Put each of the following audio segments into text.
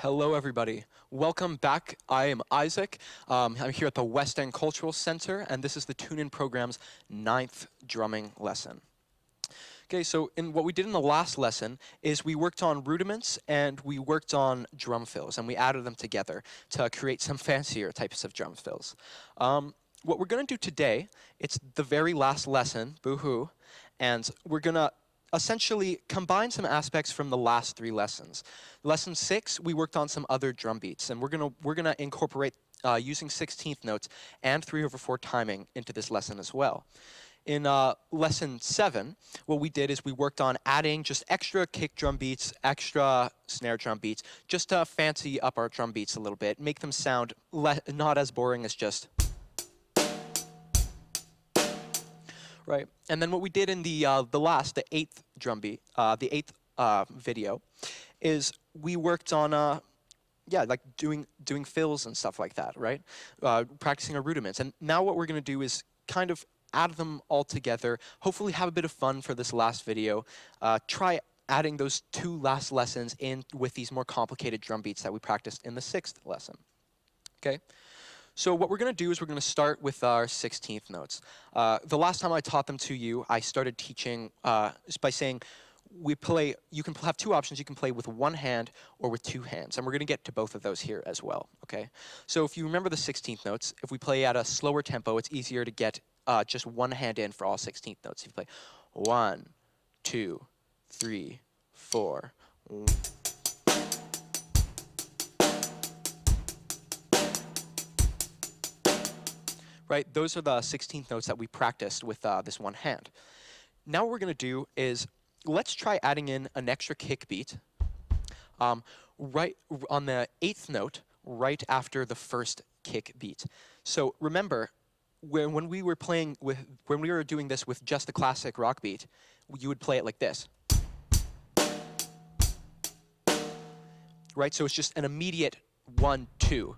Hello, everybody. Welcome back. I am Isaac. I'm here at the West End Cultural Center, and this is the Tune-In program's 9th drumming lesson. Okay, so what we did in the last lesson is we worked on rudiments and we worked on drum fills, and we added them together to create some fancier types of drum fills. What we're going to do today, it's the very last lesson, boo-hoo, and we're going to essentially combine some aspects from the last 3 lessons. Lesson 6, we worked on some other drum beats, and we're gonna incorporate using 16th notes and 3/4 timing into this lesson as well. In lesson 7, what we did is we worked on adding just extra kick drum beats, extra snare drum beats, just to fancy up our drum beats a little bit, make them sound not as boring as just. Right, and then what we did in the 8th drum beat, the 8th video, is we worked on like doing fills and stuff like that, right? Practicing our rudiments, and now what we're going to do is kind of add them all together. Hopefully, have a bit of fun for this last video. Try adding those 2 last lessons in with these more complicated drum beats that we practiced in the 6th lesson. Okay. So what we're going to do is we're going to start with our 16th notes. The last time I taught them to you, I started teaching just by saying you can have 2 options. You can play with 1 hand or with 2 hands. And we're going to get to both of those here as well. Okay. So if you remember the 16th notes, if we play at a slower tempo, it's easier to get just 1 hand in for all 16th notes. If you play 1, 2, 3, 4. Right, those are the 16th notes that we practiced with this 1 hand. Now what we're going to do is let's try adding in an extra kick beat right on the 8th note, right after the first kick beat. So remember, when we were doing this with just the classic rock beat, you would play it like this. Right, so it's just an immediate 1, 2.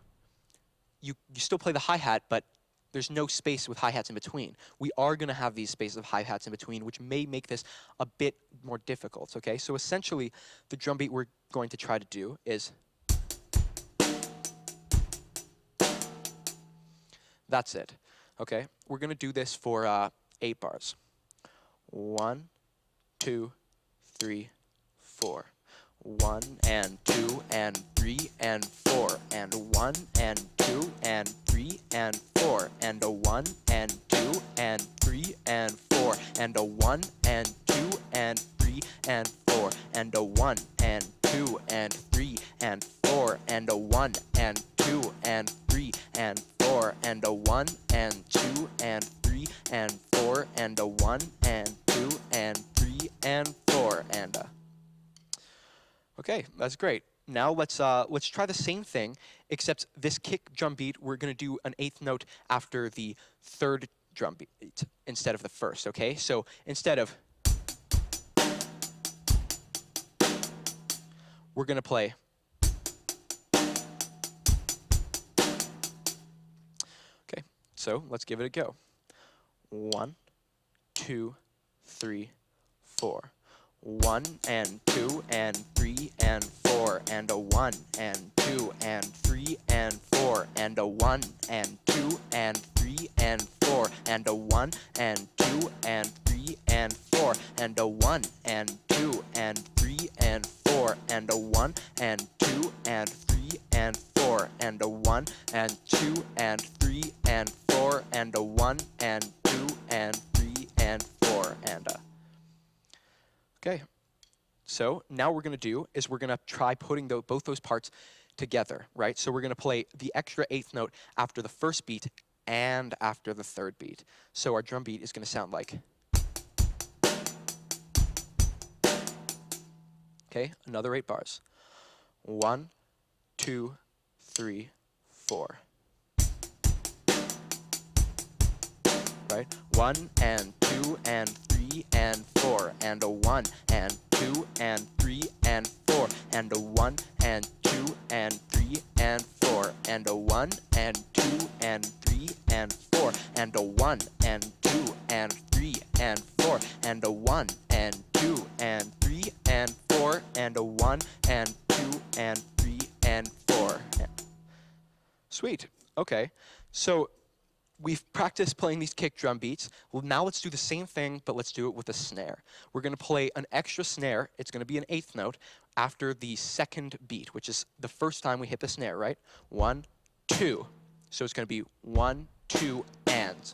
You still play the hi-hat, but there's no space with hi-hats in between. We are going to have these spaces of hi-hats in between, which may make this a bit more difficult, okay? So essentially, the drum beat we're going to try to do is. That's it, okay? We're going to do this for 8 bars. 1, 2, 3, 4. 1 and 2 and 3 and 4 and 1 and 2 and 3 and 4 and a 1 and 2 and 3 and 4 and a 1 and 2 and 3 and 4 and a 1 and 2 and 3 and 4 and a 1 and 2 and 3 and 4 and a 1 and 2 and 3 and 4 and a 1 and 2 and 3 and 4 and a. Okay, that's great. Now let's try the same thing, except this kick drum beat, we're going to do an 8th note after the 3rd drum beat instead of the 1st, okay? So instead of, we're going to play. Okay, so let's give it a go. 1, 2, 3, 4. 1 and 2 and 3 and 4 and a 1 and 2 and 3 and 4 and a 1 and 2 and 3 and 4 and a 1 and 2 and 3 and 4 and a 1 and 2 and 3 and 4 and a 1 and 2 and 3 and 4 and a 1 and 2 and 3 and 4 and a 1 and 2 and 3 and 4 and a. Okay. So now what we're going to do is we're going to try putting both those parts together, right? So we're going to play the extra 8th note after the 1st beat and after the 3rd beat. So our drum beat is going to sound like. Okay, another 8 bars. 1, 2, 3, 4. Right? 1 and 2 and 3 and 4 and a 1 and 2 and 3 and 4 and a 1 and 2 and 3 and 4 and a 1 and 2 and 3 and 4 and a 1 and 2 and 3 and 4 and a 1 and 2 and 3 and 4 and a 1 and 2 and 3 and 4. Sweet. Okay. So we've practiced playing these kick drum beats. Well, now let's do the same thing, but let's do it with a snare. We're going to play an extra snare. It's going to be an 8th note after the 2nd beat, which is the first time we hit the snare, right? 1, 2. So it's going to be 1, 2, and.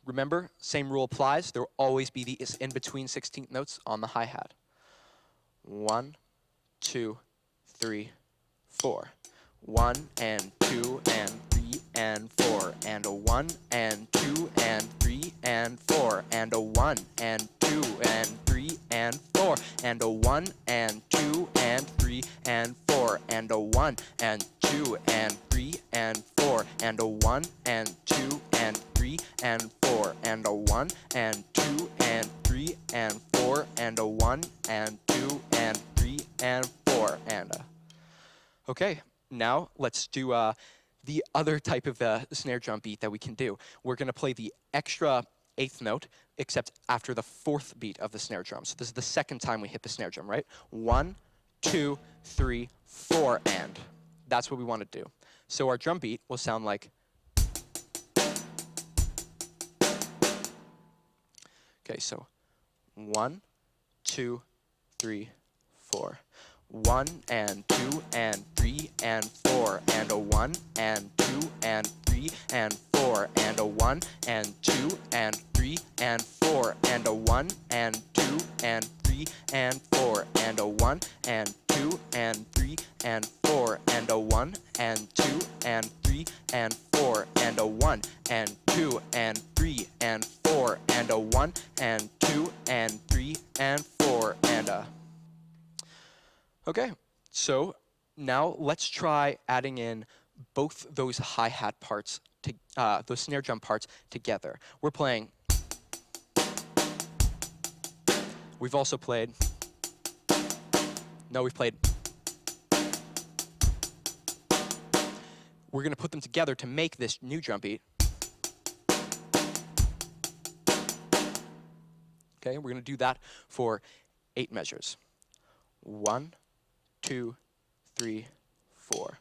Remember, same rule applies. There will always be the in-between 16th notes on the hi-hat. 1, 2, 3, 4. 1 and 2 and 3 and 4 and a 1 and 2 and 3 and 4 and a 1 and 2 and 3 and 4 and a 1 and 2 and 3 and 4 and a 1 and 2 and 3 and 4 and a 1 and 2 and 3 and 4 and a 1 and 2 and 3 and 4 and a 1 and 2 and 3 and 4 and a. Okay. Now let's do the other type of snare drum beat that we can do. We're going to play the extra 8th note, except after the 4th beat of the snare drum. So this is the 2nd time we hit the snare drum, right? 1, 2, 3, 4, and. That's what we want to do. So our drum beat will sound like. Okay, so 1, 2, 3, 4. 1 and 2 and 3 and 4 and a 1 and 2 and 3 and 4 and a 1 and 2 and 3 and 4 and a 1 and 2 and 3 and 4 and a 1 and 2 and 3 and 4 and a 1 and 2 and 3 and 4 and a 1 and 2 and 3 and 4 and a 1 and 2 and 3 and 4 and a. Okay, so now let's try adding in both those hi-hat parts, those snare drum parts together. We're playing. We've also played. No, we've played. We're going to put them together to make this new drum beat. Okay, we're going to do that for 8 measures. 1, 2, 3, 4.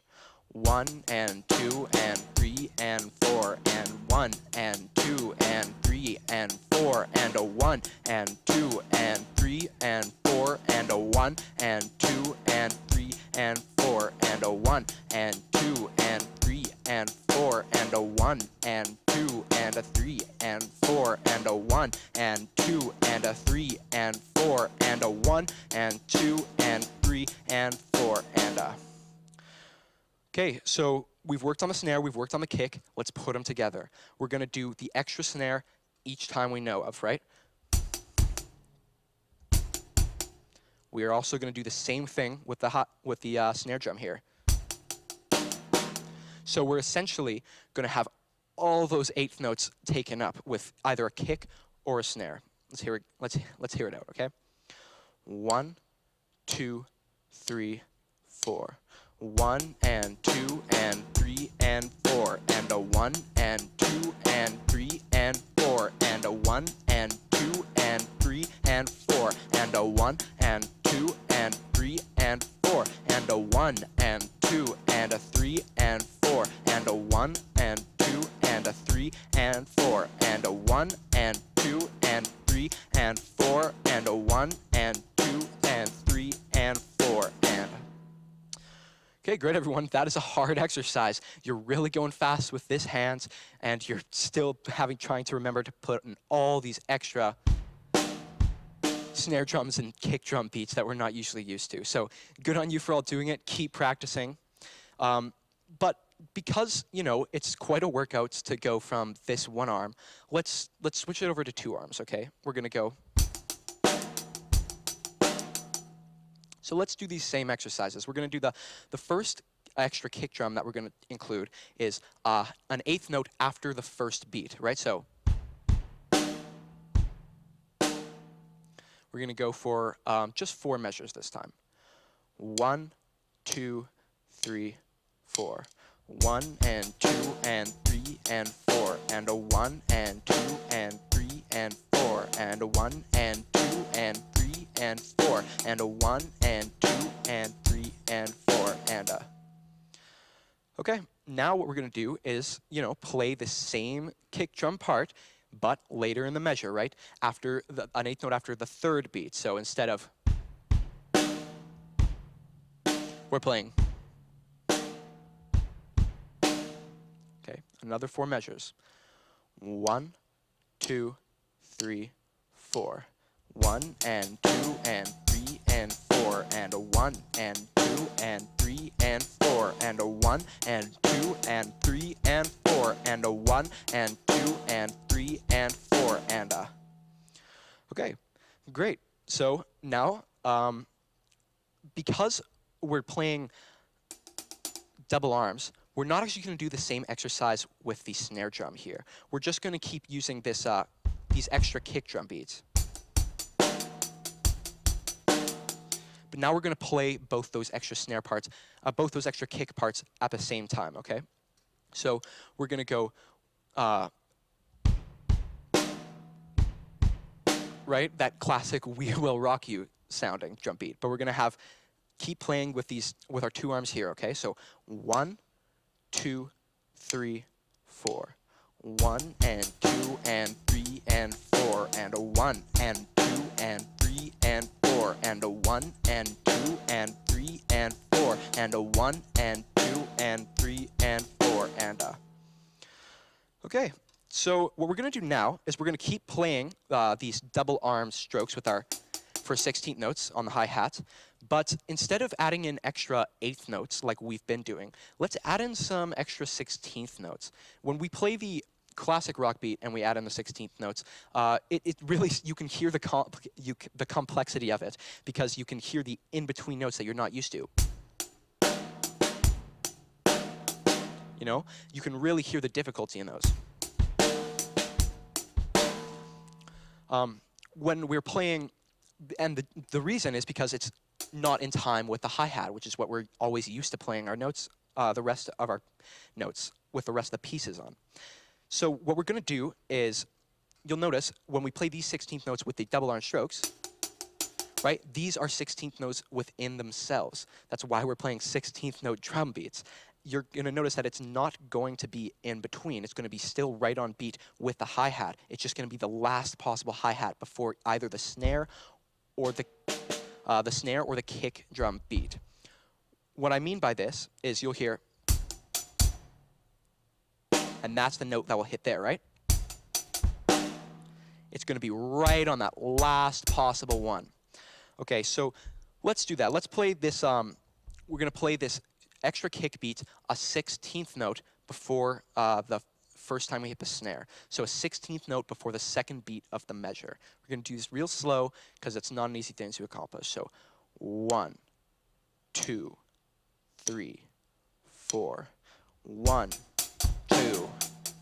1 and 2 and 3 and 4 and 1 and 2 and 3 and 4 and a 1 and 2 and 3 and 4 and a 1 and 2 and 3 and 4 and a 1 and 2 and 3 and 4 and a 1 and 2 and a 3 and 4 and a 1 and 2 and a 3 and 4 and a 1 and 2 and 3 and 4 and a. Okay, so we've worked on the snare, we've worked on the kick. Let's put them together. We're going to do the extra snare each time we know of, right? We are also going to do the same thing with the snare drum here. So we're essentially going to have all those 8th notes taken up with either a kick or a snare. Let's hear it out, okay? 1, 2, 3, 4. 1 and 2 and 3 and 4 and a 1 and 2 and 3 and 4 and a 1 and 2 and 3 and 4 and a 1 and 2 and 3 and 4 and a 1 and 2 and a 3 and 4 and a 1 and 2 and a 3 and 4 and a 1 and 2 and 3 and 4 and a 1 and 2 and 3 and 4 and. Okay, great, everyone. That is a hard exercise. You're really going fast with this hand, and you're still trying to remember to put in all these extra snare drums and kick drum beats that we're not usually used to. So good on you for all doing it. Keep practicing. But because, you know, it's quite a workout to go from this one arm, let's switch it over to 2 arms, okay? We're going to go. So let's do these same exercises. We're going to do the first extra kick drum that we're going to include is an 8th note after the first beat, right? So we're going to go for just 4 measures this time. 1, 2, 3, 4. 1 and 2 and 3 and 4 and a 1 and 2 and 3 and 4 and a 1 and 2 and 3 and 4 and a 1 and 2 and 3 and 4 and okay, now what we're going to do is, play the same kick drum part, but later in the measure, right? After an eighth note after the third beat. So instead of, we're playing. Okay, another 4 measures. 1, 2, 3, 4. 1 and 2 and 3 and 4 and a 1 and 2 and 3 and 4 and a 1 and 2 and 3 and 4 and a 1 and 2 and 3 and 4 and a. Okay, great. So now, because we're playing double arms, we're not actually going to do the same exercise with the snare drum here. We're just going to keep using this these extra kick drum beats. But now we're going to play both those extra snare parts, both those extra kick parts at the same time, okay? So we're going to go, right, that classic "We Will Rock You" sounding drum beat. But we're going to keep playing with our 2 arms here, okay? So 1, 2, 3, 4. 1 and 2 and 3 and 4 and a 1 and 2 and 3 and 4 and a 1 and 2 and 3 and 4 and a 1 and 2 and 3 and 4 and a. Okay, so what we're going to do now is we're going to keep playing these double arm strokes with our first 16th notes on the hi-hat, but instead of adding in extra 8th notes like we've been doing, let's add in some extra 16th notes. When we play the classic rock beat and we add in the 16th notes, it really, you can hear the complexity of it, because you can hear the in-between notes that you're not used to. You can really hear the difficulty in those. When we're playing, and the reason is because it's not in time with the hi-hat, which is what we're always used to playing our notes, the rest of our notes with the rest of the pieces on. So what we're going to do is, you'll notice when we play these 16th notes with the double arm strokes, right, these are 16th notes within themselves. That's why we're playing 16th note drum beats. You're going to notice that it's not going to be in between. It's going to be still right on beat with the hi-hat. It's just going to be the last possible hi-hat before either the snare or the kick drum beat. What I mean by this is you'll hear, and that's the note that will hit there, right? It's going to be right on that last possible one. Okay, so let's do that. Let's play this, we're going to play this extra kick beat, a 16th note before the first time we hit the snare. So a 16th note before the second beat of the measure. We're going to do this real slow because it's not an easy thing to accomplish. So 1, 2, 3, 4. 1, 2,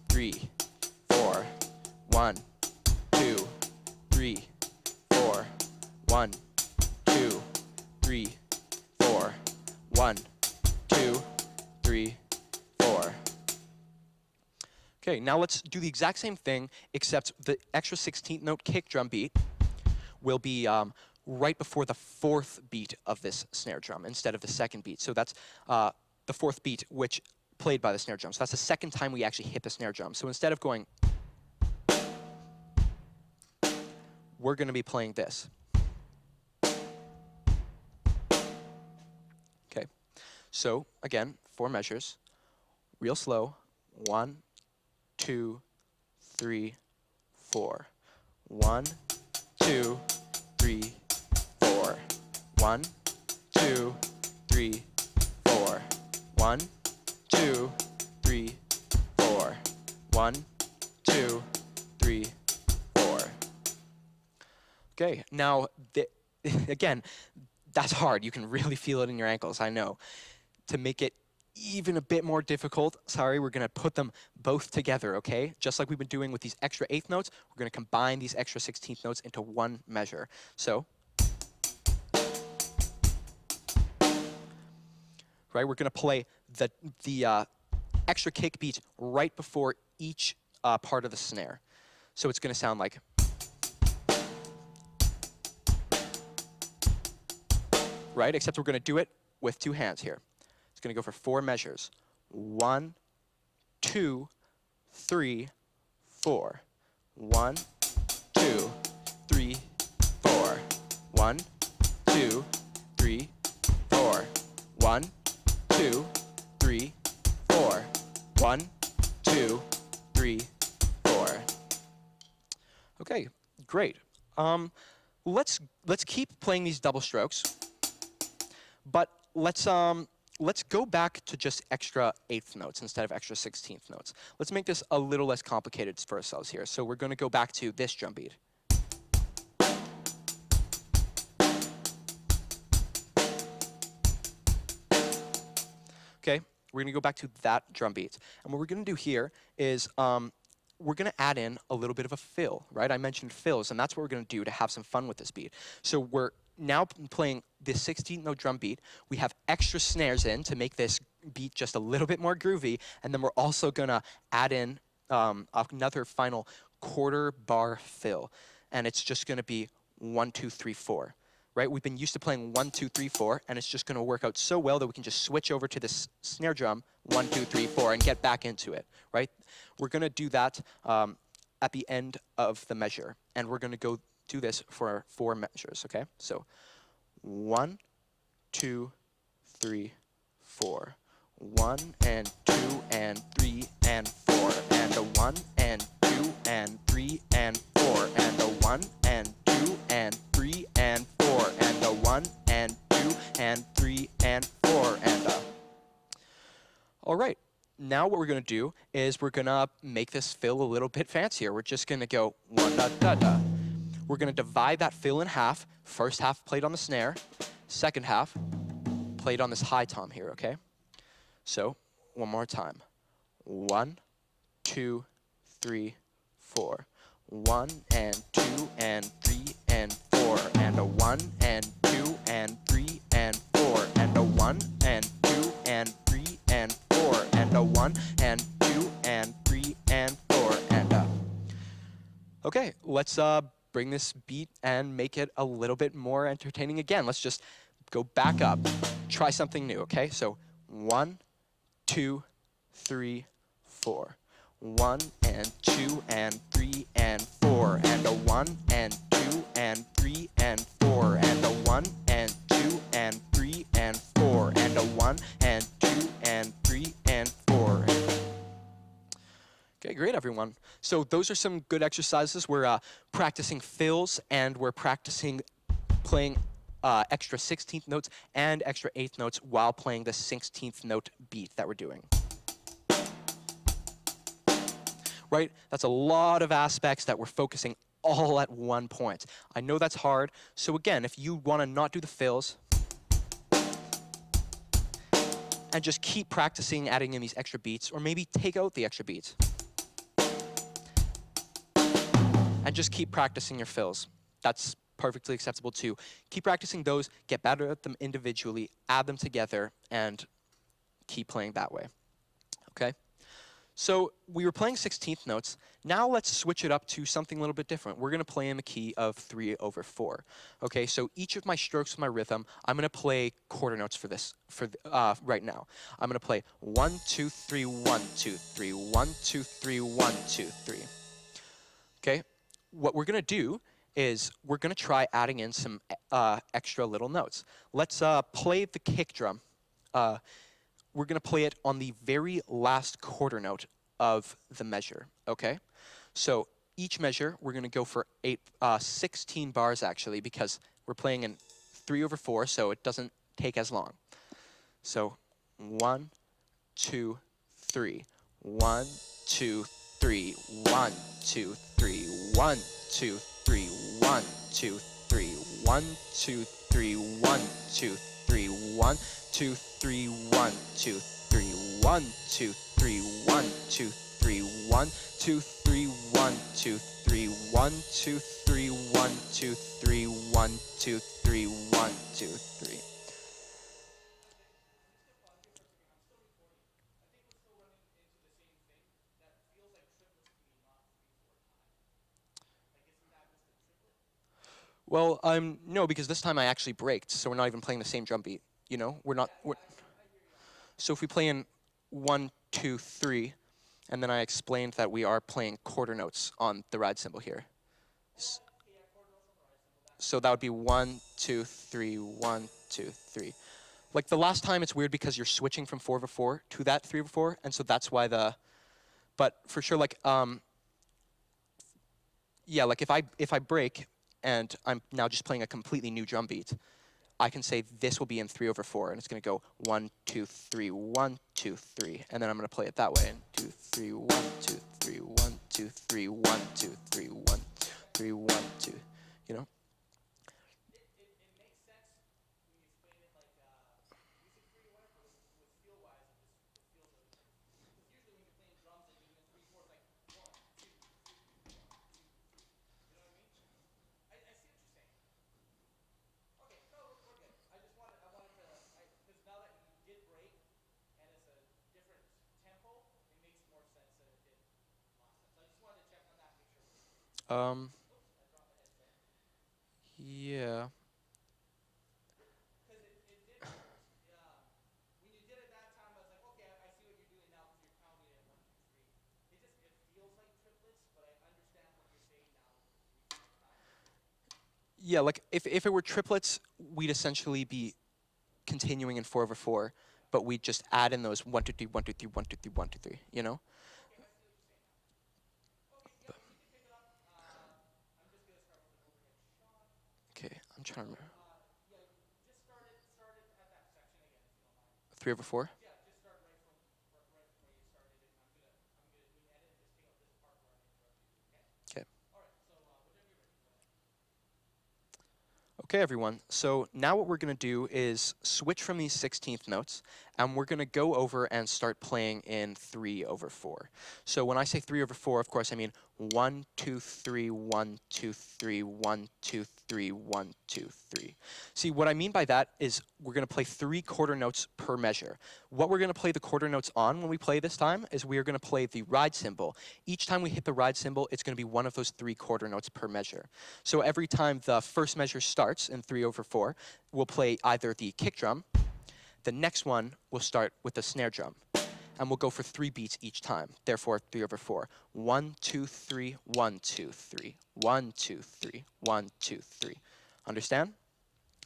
3, 4. 1, 2, 3, 4. 1, 2, 3, 4. 1, 2, 3, 4. Okay, now let's do the exact same thing, except the extra 16th note kick drum beat will be right before the 4th beat of this snare drum instead of the 2nd beat. So that's the 4th beat, which played by the snare drum. So that's the second time we actually hit the snare drum. So instead of going, we're going to be playing this. Okay, so again, 4 measures, real slow. 1, 2, 3, 4. 1, 2, 3, 4. 1, 2, 3, 4. 1, 2, 3, 4. 1, 2, 3, 4. Okay, now, again, that's hard. You can really feel it in your ankles, I know. To make it even a bit more difficult, sorry, we're going to put them both together, okay? Just like we've been doing with these extra 8th notes, we're going to combine these extra 16th notes into one measure. So, right, we're going to play the extra kick beat right before each part of the snare. So it's going to sound like, right, except we're going to do it with 2 hands here. going to go for 4 measures. 1, 2, 3, 4. 1, 2, 3, 4. 1, 2, 3, 4. 1, 2, 3, 4. 1, 2, 3, 4. Okay, great. Let's keep playing these double strokes, but let's go back to just extra 8th notes instead of extra 16th notes. Let's make this a little less complicated for ourselves here. So we're going to go back to this drum beat. Okay, we're going to go back to that drum beat. And what we're going to do here is we're going to add in a little bit of a fill, right? I mentioned fills, and that's what we're going to do to have some fun with this beat. So we're now playing the 16th note drum beat. We have extra snares in to make this beat just a little bit more groovy, and then we're also going to add in another final quarter bar fill, and it's just going to be 1, 2, 3, 4. Right? We've been used to playing 1, 2, 3, 4, and it's just going to work out so well that we can just switch over to this snare drum, 1, 2, 3, 4, and get back into it. Right? We're going to do that at the end of the measure, and we're going to go do this for 4 measures. Okay? So 1, 2, 3, 4. 1 and 2 and 3 and 4, and a 1 and 2 and 3 and 4, and a 1 and 2 and 3 and 4, and a 1 and 2 and 3 and 4, and a. All right. Now what we're going to do is we're going to make this fill a little bit fancier. We're just going to go 1 da da da. We're going to divide that fill in half. First half played on the snare. Second half played on this high tom here, okay? So, one more time. 1, 2, 3, 4. 1 and 2 and 3 and 4, and a 1 and 2 and 3 and 4, and a 1 and 2 and 3 and 4, and a 1 and 2 and 3 and 4, and a. Okay, let's bring this beat and make it a little bit more entertaining again. Let's just go back up, try something new, okay? So 1, 2, 3, 4. 1 and 2 and 3 and 4, and a 1 and 2 and 3 and 4, and a 1 and 2 and 3 and 4, and a 1 and 2 and 3 and 4. Okay, great, everyone. So those are some good exercises. We're practicing fills, and we're practicing playing extra 16th notes and extra 8th notes while playing the 16th note beat that we're doing. Right? That's a lot of aspects that we're focusing all at one point. I know that's hard. So again, if you want to not do the fills and just keep practicing adding in these extra beats, or maybe take out the extra beats and just keep practicing your fills. That's perfectly acceptable too. Keep practicing those, get better at them individually, add them together, and keep playing that way. Okay? So we were playing 16th notes. Now let's switch it up to something a little bit different. We're going to play in the key of 3/4. Okay, so each of my strokes of my rhythm, I'm going to play quarter notes for this right now. I'm going to play 1, 2, 3, 1, 2, 3, 1, 2, 3, 1, 2, 3. Okay, what we're going to do is we're going to try adding in some extra little notes. Let's play the kick drum. We're going to play it on the very last quarter note of the measure, okay? So each measure, we're going to go for 16 bars, actually, because we're playing in 3/4, so it doesn't take as long. So 1, 2, 3. 1, 2, 3. 1, 2, 3. 1, 2, 3. 1, 2, 3. 1, 2, 3. 1, 2, 3. 1, 2, 3, 1, 2, 3, 1, 2, 3, 1, 2, 3, 1, 2, 3, 1, 2, 3, 1, 2, 3, 1, 2, 3, 1, 2, 3, 1, 2, 3. Well, no, because this time I actually braked, so we're not even playing the same drum beat. You know, we're not. So if we play in 1, 2, 3, and then I explained that we are playing quarter notes on the ride cymbal here. So that would be 1, 2, 3, 1, 2, 3. Like the last time, it's weird because you're switching from 4/4 to that 3/4, and so that's why the. But for sure, like yeah, like if I break and I'm now just playing a completely new drum beat, I can say this will be in 3/4, and it's going to go 1, 2, 3, 1, 2, 3, and then I'm going to play it that way. And 2, 3, 1, 2, 3, 1, 2, 3, 1, 2, 3, 1, 3, 1, 2. You know. Yeah. Yeah, like if it were triplets, we'd essentially be continuing in 4/4, but we'd just add in those 1, 2, 3, 1, 2, 3, 1, 2, 3, 1, 2, 3, you know? Okay, I'm trying to remember. 3/4? Okay. Okay, everyone. So now what we're going to do is switch from these 16th notes, and we're going to go over and start playing in 3/4. So when I say 3/4, of course, I mean 1, 2, 3, 1, 2, 3, 1, 2, 3, 1, 2, 3. See, what I mean by that is we're going to play 3 quarter notes per measure. What we're going to play the quarter notes on when we play this time is we are going to play the ride cymbal. Each time we hit the ride cymbal, it's going to be one of those 3 quarter notes per measure. So every time the first measure starts in 3/4, we'll play either the kick drum, the next one will start with the snare drum, and we'll go for 3 beats each time. Therefore, 3/4. 1, 2, 3, 1, 2, 3, 1, 2, 3, 1, 2, 3. Understand?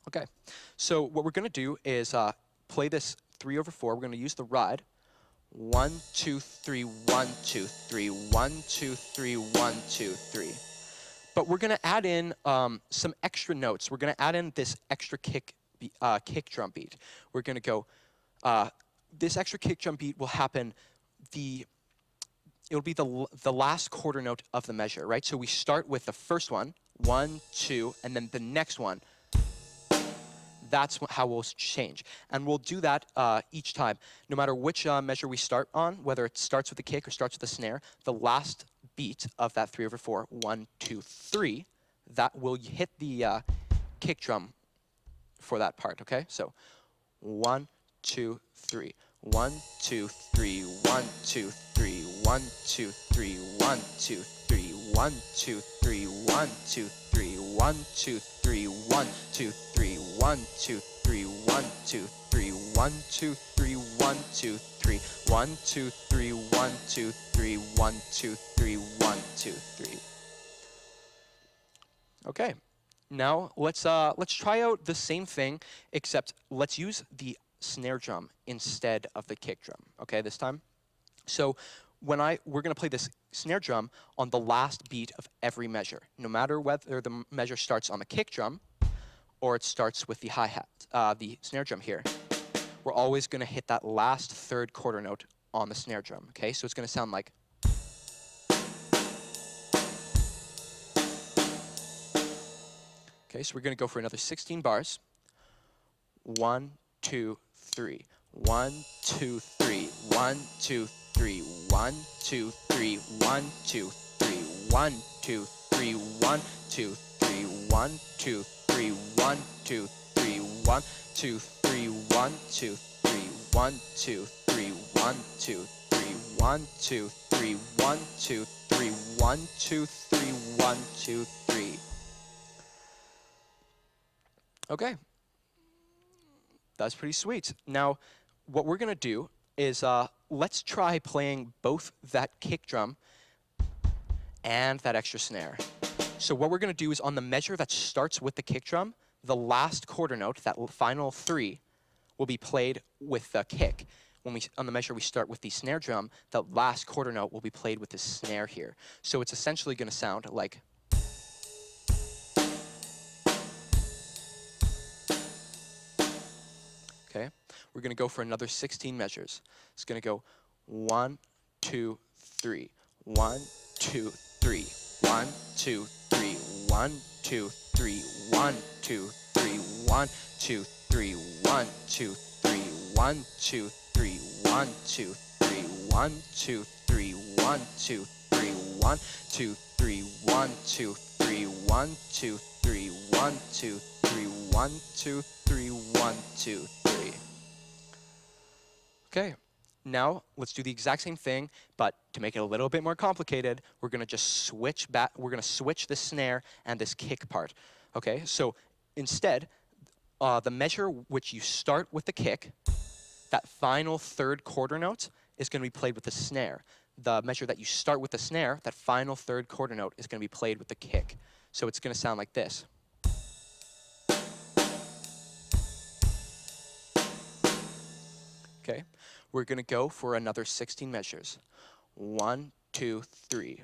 Okay. So what we're going to do is play this 3/4. We're going to use the ride. 1, 2, 3, 1, 2, 3, 1, 2, 3, 1, 2, 3. But we're going to add in some extra notes. We're going to add in this extra kick drum beat. We're going to go, this extra kick drum beat will happen, it'll be the last quarter note of the measure, right? So we start with the first one, 1, 2, and then the next one. That's how we'll change. And we'll do that each time. No matter which measure we start on, whether it starts with the kick or starts with the snare, the last beat of that 3/4, 1, 2, 3, that will hit the kick drum for that part, okay? So 1, 2, 3. 1, 2, 3, 1, 2, 3, 1, 2, 3, 1, 2, 3, 1, 2, 3, 1, 2, 3, 1, 2, 3, 1, 2, 3, 1, 2, 3, 1, 2, 3, 1, 2, 3, 1, 2, 3, 1, 2, 3, 1, 2, 3, 1, 2, 3, 1, 2, 3. Okay. Now let's try out the same thing, except let's use the snare drum instead of the kick drum. Okay, this time. So we're going to play this snare drum on the last beat of every measure, no matter whether the measure starts on the kick drum or it starts with the hi-hat, the snare drum here. We're always going to hit that last third quarter note on the snare drum. Okay, so it's going to sound like. Okay, so we're going to go for another 16 bars. 1, 2, 3. 1, 2, 3. 1, 2, 3. 1, 2, 3. 1, 2, 3. 1, 2, 3. 1, 2, 3. 1, 2, 3. 1, 2, 3. 1, 2, 3. 1, 2, 3. 1, 2, 3. 1, 2, 3. 1, 2, 3. 1, 2, 3. 1, 2, 3. 1, 2, 3. Okay. That's pretty sweet. Now, what we're going to do is let's try playing both that kick drum and that extra snare. So what we're going to do is on the measure that starts with the kick drum, the last quarter note, that final 3, will be played with the kick. On the measure we start with the snare drum, the last quarter note will be played with the snare here. So it's essentially going to sound like. Okay, we're going to go for another 16 measures. It's going to go 1, 2, 3, 1, 2, 3, 1, 2, 3, 1, 2, 3, 1, 2, 3, 1, 2, 3, 1, 2, 3, 1, 2, 3, 1, 2, 3, 1, 2, 3, 1, 2, 3, 1, 2, 3, 1, 2, 3, 1, 2, 3, 1, 2, 3, 1, 2, 3, 1, 2, 3. Okay, now let's do the exact same thing, but to make it a little bit more complicated, we're going to just switch back. We're going to switch the snare and this kick part. Okay, so instead, the measure which you start with the kick, that final 3rd quarter note is going to be played with the snare. The measure that you start with the snare, that final 3rd quarter note is going to be played with the kick. So it's going to sound like this. Okay, we're going to go for another 16 measures. 1, 2, 3.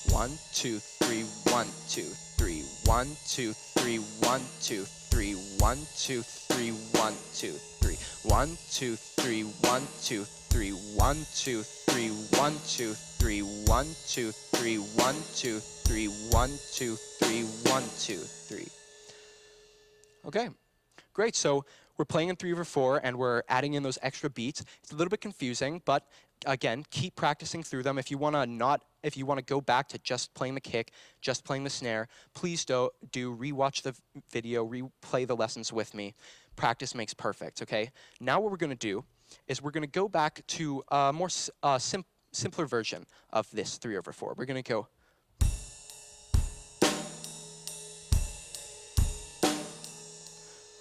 1, 2, 3, 1, 2, 3, 1, 2, 3, 1, 2, 3, 1, 2, 3, 1, 2, 3, 1, 2, 3, 1, 2, 3, 1, 2, 3, 1, 2, 3, 1, 2, 3, 1, 2, 3, 1, 2, 3, 1, 2, 3. Okay, great. So we're playing in 3/4 and we're adding in those extra beats. It's a little bit confusing, but again, keep practicing through them. If you want to go back to just playing the kick, just playing the snare, please do rewatch the video, replay the lessons with me. Practice makes perfect, okay? Now what we're going to do is we're going to go back to a more simpler version of this 3/4. We're going to go.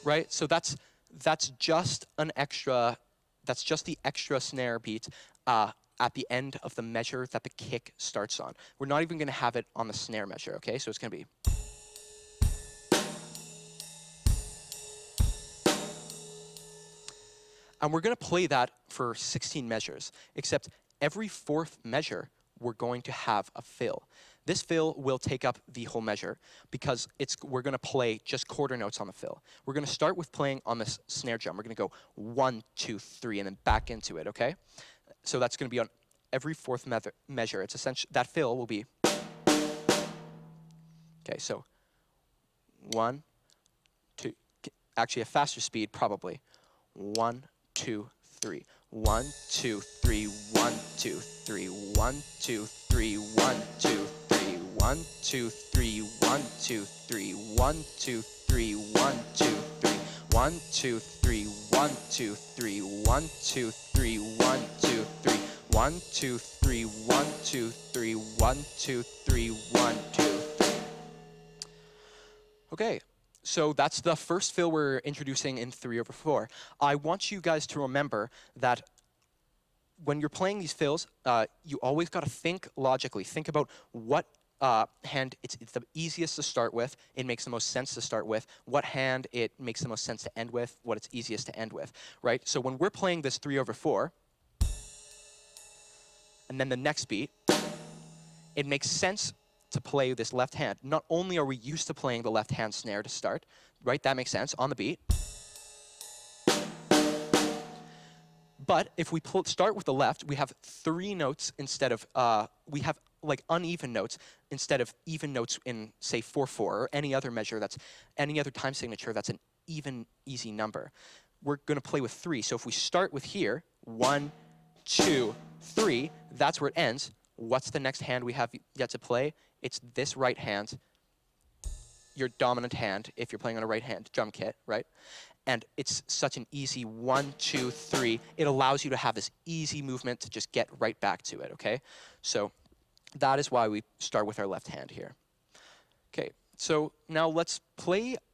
Right? So that's just an extra, that's just the extra snare beat at the end of the measure that the kick starts on. We're not even going to have it on the snare measure, okay? So it's going to be. And we're going to play that for 16 measures, except every 4th measure, we're going to have a fill. This fill will take up the whole measure because we're going to play just quarter notes on the fill. We're going to start with playing on this snare drum. We're going to go 1, 2, 3, and then back into it, okay? So that's going to be on every 4th measure. It's essentially, that fill will be. Okay, so 1, 2, actually a faster speed probably. 1, 2, 3. 1, 2, 3, 1, 2, 3, 1, 2, 3, 1, 2, 3, 1, 2, 3, 1, 2, 3, 1, 2, 3, 1, 2, 3, 1, 2, 3, 1, 2, 3, 1, 2, 3, 1, 2, 3, 1, 2, 3, 1, 2, 3, 1, 2, 3, 1, 2, 3. Okay. So that's the first fill we're introducing in 3/4. I want you guys to remember that when you're playing these fills, you always got to think logically. Think about what hand it's the easiest to start with, it makes the most sense to start with, what hand it makes the most sense to end with, what it's easiest to end with, right? So when we're playing this 3/4, and then the next beat, it makes sense to play this left hand. Not only are we used to playing the left hand snare to start, right? That makes sense on the beat. But if we start with the left, we have 3 notes instead of, we have like uneven notes instead of even notes in, say, 4/4 or any other measure that's, any other time signature that's an even, easy number. We're going to play with 3. So if we start with here, 1, 2, 3, that's where it ends. What's the next hand we have yet to play? It's this right hand, your dominant hand, if you're playing on a right hand drum kit, right? And it's such an easy 1, 2, 3. It allows you to have this easy movement to just get right back to it, okay? So that is why we start with our left hand here. Okay, so now let's play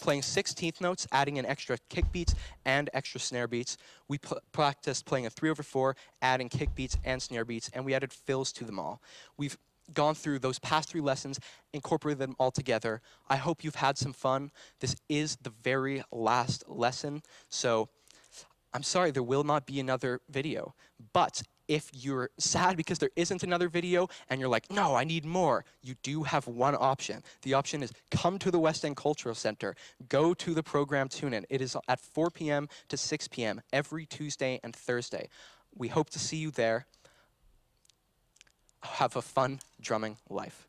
playing 16th notes, adding in extra kick beats and extra snare beats. We practiced playing a 3/4, adding kick beats and snare beats, and we added fills to them all. We've gone through those past 3 lessons, incorporated them all together. I hope you've had some fun. This is the very last lesson, so I'm sorry there will not be another video. But if you're sad because there isn't another video and you're like, no, I need more, you do have one option. The option is come to the West End Cultural Center. Go to the program tune-in. It is at 4 p.m. to 6 p.m. every Tuesday and Thursday. We hope to see you there. Have a fun drumming life.